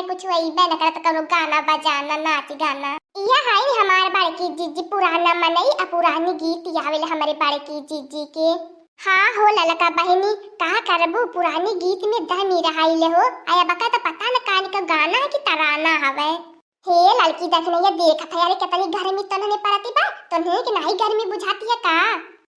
कुछ वही बे न करत करो गाना बजाना नाच गाना। यह है हमारे बड़की जीजी पुराना मनई आ पुरानी गीत आवेले हमारे बड़की जीजी के। हाँ हो ललका बहनी कहा करबू पुरानी गीत में दम ही रहाइले हो। आया बका तो पता न कान का गाना है कि तराना हवे। हे लड़की देखने ये देखत है यार कितनी गर्मी तनने पड़ती बा तन्हे कि नहीं गर्मी बुझाती है का।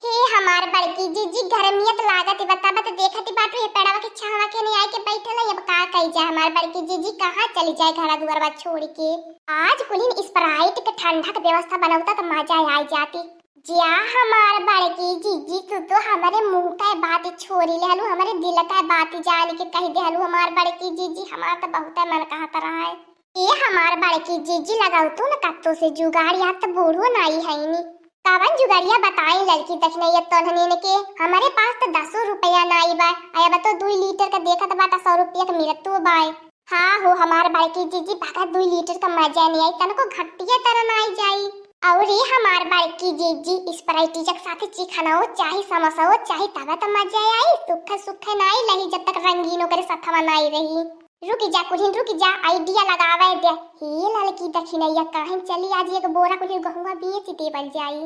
हे हमार बड़की जीजी गर्मियत लागत बता बता देखती बाटू ये पेड़वा के छावा के नहीं आए के बैठल है। अब का कही जाए हमार बड़की जीजी कहां चली जाए घर दुआर छोड़ के। आज कुलीन स्प्राइट के ठंडा के व्यवस्था बनावता तो मजा आ जाती। जिया हमार बड़की जीजी तू तो हमारे मुंह का बात छोड़ी लेहलू हमारे दिल का बात जान के कह देहलू हमार बड़की जीजी हमार तो बहुत मन कहत रहा है। ये हमार बड़की जीजी लगाऊ तो न कत्तो से जुगाड़ या तो बूढ़ो नाई है नी कावन जुगाड़िया बताई लड़की देखने ये तोहने के हमारे पास तो 10 रुपया नाई बा। आया बा तो 2 लीटर का देखत बाटा 100 रुपया का मिलत तो बाय। हाँ हो हमार बड़की जीजी भगा 2 लीटर का मजा नहीं आई तनको घटिया तरह नाई जाई। और ये हमार बड़की जीजी स्प्राइट के साथ चिकना हो चाहे समोसा हो चाहे तवा तो मजा आई सुख सुख नाई लही जब तक रंगीनों करे सथवा नाई रही। रुकी जा कुलिन रुकी जा आइडिया लगावे दे। हे लड़की दखिनैया काहे चली आज एक बोरा कुलिन गहुआ बेच देवल जाई।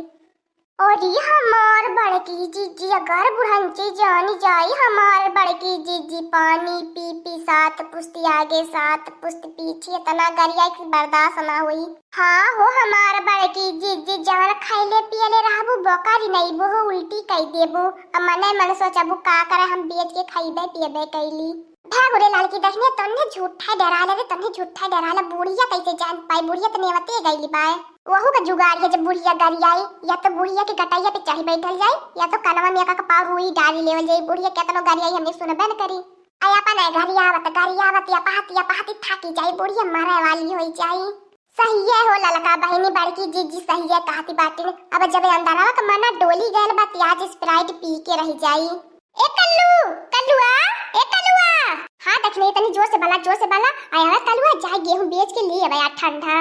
और ये हमार बड़की जीजी अगर बुढ़ंची जानी जाई हमार बड़की जीजी पानी पी पी सात पुस्ती आगे सात पुस्त पीछे तना गरिया की बर्दाश्त ना हुई। हाँ हो हमार बड़की जीजी जान खाइले पियले रहबू बोकारी नहीं बो उल्टी कई देबू मने मन सोचबू का करे हम बेच के खाइबे पियबे कैली। भागुरे लाल की देखने तन्ने झूठा डरा ले तन्ने झूठा डरा ले बुढ़िया कैसे जान पाई बुढ़िया तो नेवते गईली बाय। वहू का जुगाड़ है जब बुढ़िया गरियाई या तो बुढ़िया के गटाइया पे चाही बैठल जाए या तो कनवा में का पाव रुई डाली लेवल जाए। बुढ़िया केतनो गरियाई हमने सुनबे न करी। आया पा नहीं गरियावत या पहाती थाकी जाए बुढ़िया मारे वाली होई जाए। सही है हो ललका बहनी बड़की जीजी सही है कहती बाटी ने। अब जब अंदरवा का मना डोली गैल बा प्याज स्प्राइट पी के रह जाई। ए कल्लुआ हाँ देखने तनी जोर से बाला आया कल्लुआ जाए गेहूं बेच के लिए आया ठंडा।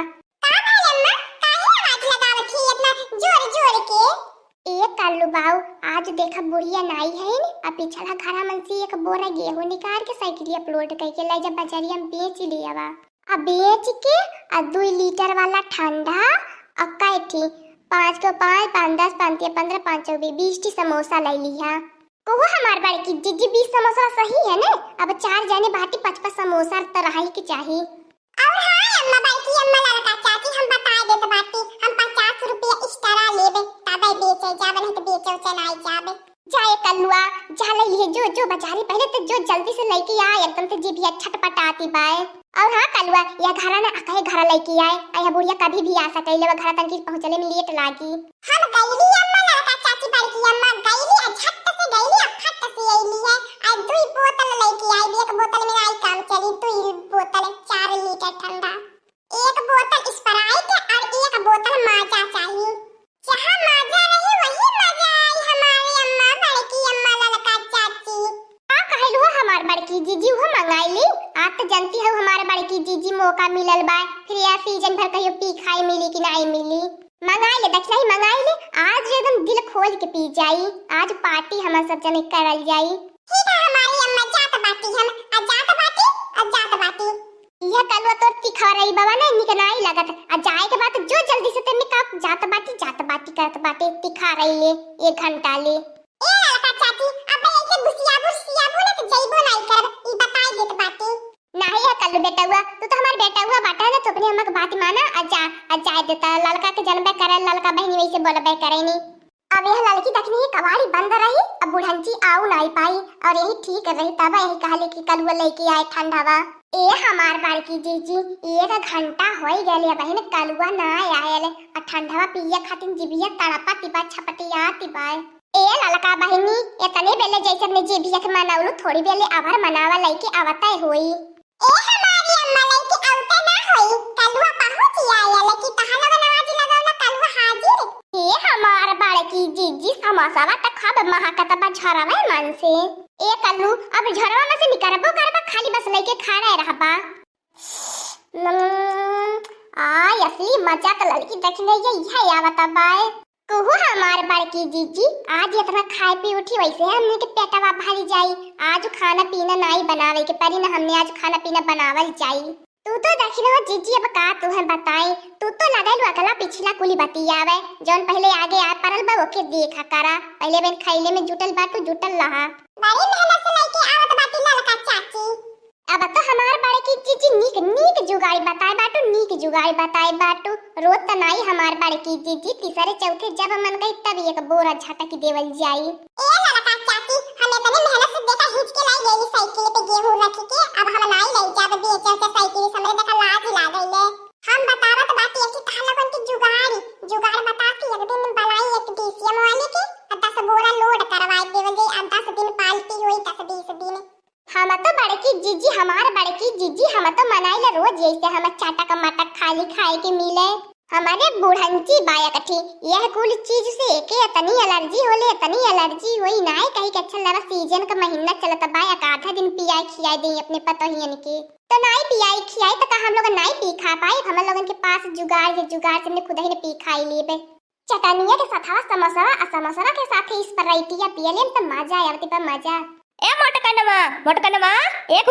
का भाई अम्मा काहे आवाज लगावत छी इतना जोर के। ए कल्लू बाऊ आज देखा बुढ़िया नाई है न आ पिछला घरा मन से एक बोरा गेहूं निकाल के साइकिल अपलोड करके ले जा बाजारिया में बेच लियावा। आ बेच के आ 2 लीटर वाला ठंडा आ कैठी 5 को 5 5 10 5 15 5 20 समोसा ले लिया। कोहो हमार बड़की जीजी 20 समोसा सही है ना। अब 4 जने बाटी 5 समोसा तो रही के चाहिए। और हां अम्मा बड़की अम्मा लड़का चाची हम बता देत बाटी हम 50 रुपया एक्स्ट्रा लेबे तबे बेचे जाबे नहीं तो बेचे चलाई जाबे। जाए कल्लुआ जा ले लिए जो बाजारी पहले तो जो जल्दी से लेके आ एकदम से जीभ छटपटाती बाय। और हां कल्लुआ या घरा ना अकाए घरा लेके आए आया बुढ़िया कभी भी आ सकेले वो घरा तक पहुंचले में लेट लागी। हम गईली अम्मा लड़का चाची बड़की अम्मा गईली झट से गईली फट से आईली है आज 2 बोतल लेके आई। एक बोतल में आई काम चली 2 बोतल 4 लीटर ठंडा 1 बोतल स्प्राइट और 1 बोतल माजा चाहिए। जहां माजा रही वही मजा आई हमारी अम्मा बड़की अम्मा लड़का चाची। का कहलू हमार बड़की जीजी हो मंगाईली आप तो जानती हो हमारे बड़की जीजी मौका मिलल बा फिर या सीजन भर कहियो पी खाई मिली कि नहीं मिली। मंगाई ले देखला ही मंगाई ले आज एकदम दिल खोल के पी जाई। आज पार्टी हम सब जने करल जाई। ठीक है हमारी अम्मा जात बाटी हम जात बाटी यह कलवा तोर तिखा रही बाबा ने निक नहीं लागत आ जाए के बाद जो जल्दी से तेने का जात बाटी करत बाटे तिखा रही ले 1 घंटा ले। ए लड़का चाची अब ऐसे गुसियाबू ने तो जइबो नहीं कर ई बताई देत बाटी। नहीं है कल्लू बेटा हुआ तू तो हमार बेटा हुआ बाटा ना तो अपने अम्मा की बात माना आ जा देता लड़का के जन्म करे लड़का बहनी वैसे बोलबे करे नी। अब यह लड़की देखनी है कवाड़ी बंद रही अब बुढ़ंची आऊ नहीं पाई और यही ठीक रही तब यही कहले कि कलुआ लेके आए ठंडावा। ए हमार बड़की जीजी 1 घंटा होई गेले बहन कलुआ ना आयल और ठंडावा पिए खातिर जिबिया तड़पा तिबा छपटिया तिबाय। ए ललका बहनी इतने बेले जैसे अपने जिबिया के मनावलू थोड़ी बेले आभर मनावा लेके आवता होई। ए हमारी अम्मा लेके आवते ना होई कलुआ पहुंच आयल कि तहला बनावाजी लगावला कलुआ हाजिर। ए हमार बड़की जीजी समोसावा त खाब महाकत बा झरवा मन से। ए कल्लू अब झरवा में से निकरबो करबा खाली बस लेके खड़ा रहबा। आ असली मजा त लड़की देखने ये आवता बाय। कहू हमार बड़की जीजी आज इतना खाए पी उठी वैसे हमने के पेटवा भरी जाई। आज खाना पीना नहीं बनावे के परी ना हमने आज खाना पीना बनावल जाई। तू तो देखी ना जीजी अब का तू है बताई। तू तो लगा लू अगला पिछला कुली बतियावे जौन पहले आगे आ परल बा ओके देखा करा। पहले बेन खैले में जुटल बाटू जुटल रहा। बड़ी मेहनत से लेके आवत बाटी ललका चाची। अब तो हमार बड़े की जीजी नीक नीक जुगाड़ी बताए बाटू नीक जुगाड़ी बताए बाटू। रोज त नाई हमार बड़े की जीजी तीसरे चौथे जब मन गई तब एक बोरा झटक देवल जाई। ए ललका चाची हमें तने मेहनत से देखा हिच के लाई गई साइकिल पे गेहूं रख के अब हम नाई ले जाब बेचे के साइकिल समरे देखा लाज ला गईले। हम बतावत बाटी कि कहां लगन की जुगाड़ बता के एक दिन बनाई एक डीसीएम वाले के 10 बोरा लोड करवाई देवल जाई 10 दिन पालती होई 10-20 दिन। हम तो बड़की जीजी हमार बड़की जीजी हम तो मनाइला रोज जैसे हम चाटा का मटक खाली खाए के मिले। हमारे बुढ़ंची बाया कठी यह कुल चीज से के तनी एलर्जी होई नाय कहीं के अच्छा लगा सीजन का महीना चलता बाया का आधा दिन पियाई खियाई दे अपने पतोहियन के तो नाई पियाई खियाई तो हम लोग नाई पी खा पाए। हम लोगन के पास जुगाड़ से खुद ही ने पी खाई लिए चटनिया के साथ समोसा के साथ इस पर राइटिया पियले तो मजा आवती पर मजा। ए मोटकनवा एक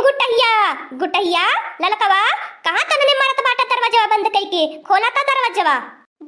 गुटहिया ललकवा कहां तने मारत बाटा दरवाजा बंद कई के खोला ता दरवाजा।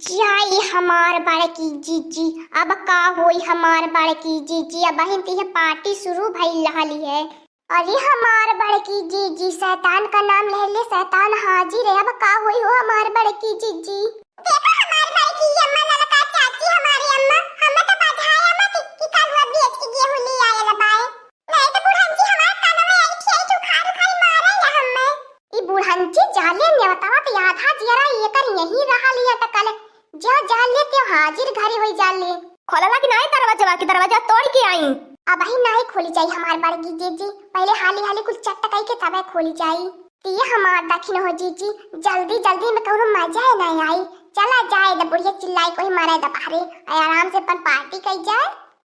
जाई हमार बड़की जीजी अब का होई हमार बड़की जीजी अब बहन की पार्टी शुरू भइल रहली है। अरे हमार बड़की जीजी शैतान का नाम ले ले शैतान हाजिर है। अब का होई हो हमार बड़की जीजी। देखो हमार बड़की अम्मा ललका चाची हमारी अम्मा हमें तो बधाया मत कि कल वो बेच के गेहूं ले आए लबाए नहीं तो बुढ़ंची हमार कान में आई थी तो खार मारे या हमें। ई बुढ़ंची जाले ने बतावा तो आधा जियरा ये कर यही रहा लिया टकल जो जाले ते हाजिर घरे होई जाले। खोलला कि नहीं दरवाजा की दरवाजा तोड़ के आई। अब ही नहीं खोली जाई हमार बड़की जीजी पहले हाली कुछ चटकाई के तबे खोली जाई। ये हमार दखिन हो जीजी जल्दी में कौनो मजा है नहीं आई। चला जाए द बुढ़िया चिल्लाई कोई मारे द बाहरे आराम से अपन पार्टी कई जाए।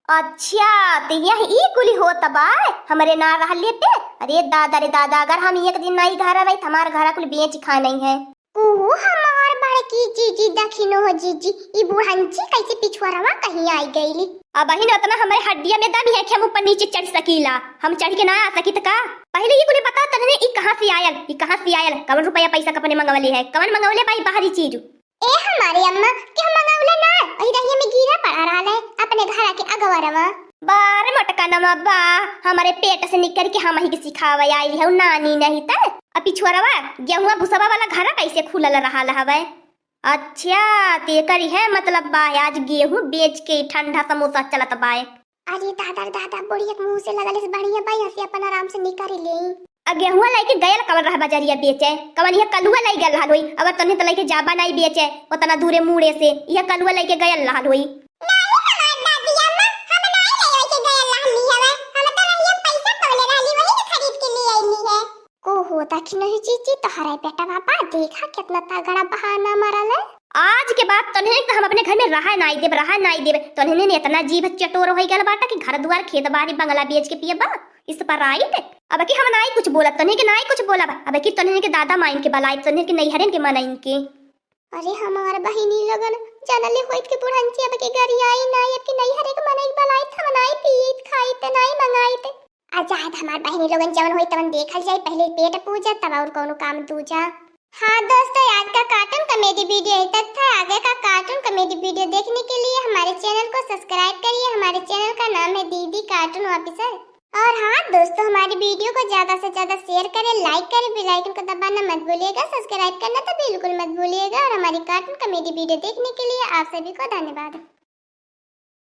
अच्छा तो यह ई कुली होत बा हमरे ना रहले पे। अरे दादा अगर हम एक दिन नहीं घर आवे हमार घर कुल बेच खा नहीं है। ओहो हमार बड़की जीजी दखिन हो जीजी ई बुढ़ंची कैसे पिछुआरवा कहीं आई गईली। अब ही उतना हमारे हड्डिया में दम है कि हम ऊपर नीचे चढ़ सकीला। हम चढ़ के ना आ सकी का पहले ये कुली बता तने ई कहां से आयल कवन रुपया पैसा कपने मंगवले है कवन मंगवले भाई बाहरी चीज। ए हमारे अम्मा के हम मंगवले ना वही रहिए में गिरा पड़ा रहा है अपने घर के अगवरवा। बार मटकनवा बा हमारे पेट से निकल के हम ही के सिखावे आई है नानी नहीं त अब पिछुआरवा गेहुआ भुसवा वाला घर कैसे खुलल रहा हवे। अच्छा ते करी है मतलब बा आज गेहूं बेच के ठंडा समोसा चलत बा। अरे दादा बुढ़िया मुंह से लगल से बढ़िया भाई हंसी अपन आराम से निकाल ले। अब गेहुआ लेके गयल कवन रह बाजारिया बेचे कवन यह कलुआ लाई गल रहल होई। अगर तने त लेके जाबा नहीं बेचे उतना दूरे मुड़े से यह कलुआ लेके गयल रहल होई। दखी नहीं जीजी तोहरा बेटा बाबा देखा कितना तगड़ा बहाना मारल है। आज के बाद तने तो हम अपने घर में रहा नहीं देब तने ने इतना जीभ चटोर हो गल बाटा कि घर द्वार खेत बाड़ी बंगला बेच के पिए बा इस पर राइट। अब कि हम नहीं कुछ बोला तने के नहीं कुछ बोला अब कि तने के दादा माइन के बलाई तने के नहीं हरन के मनाइन के। अरे हमार बहिनी लगन जानले होइत के बुढ़ंची अब के घर आई नहीं अब के नहीं हरे के मनाई बलाई था मनाई पीत खाई त नहीं मंगाई ते आजाद हमार बहनी लोगन जवन होई तवन देखल जाए पहले पेट पूजा तब और कोनो काम दूजा। हाँ दोस्तों आज का कार्टून कॉमेडी वीडियो यही तक था। आगे का कार्टून कॉमेडी वीडियो देखने के लिए हमारे चैनल को सब्सक्राइब करिए। हमारे चैनल का नाम है दीदी कार्टून ऑफिसर। और हाँ दोस्तों हमारी वीडियो को ज्यादा से ज्यादा शेयर करें लाइक करें बेल आइकन को दबाना मत भूलिएगा सब्सक्राइब करना तो बिल्कुल मत भूलिएगा। और हमारी कार्टून कॉमेडी वीडियो देखने के लिए आप सभी को धन्यवाद।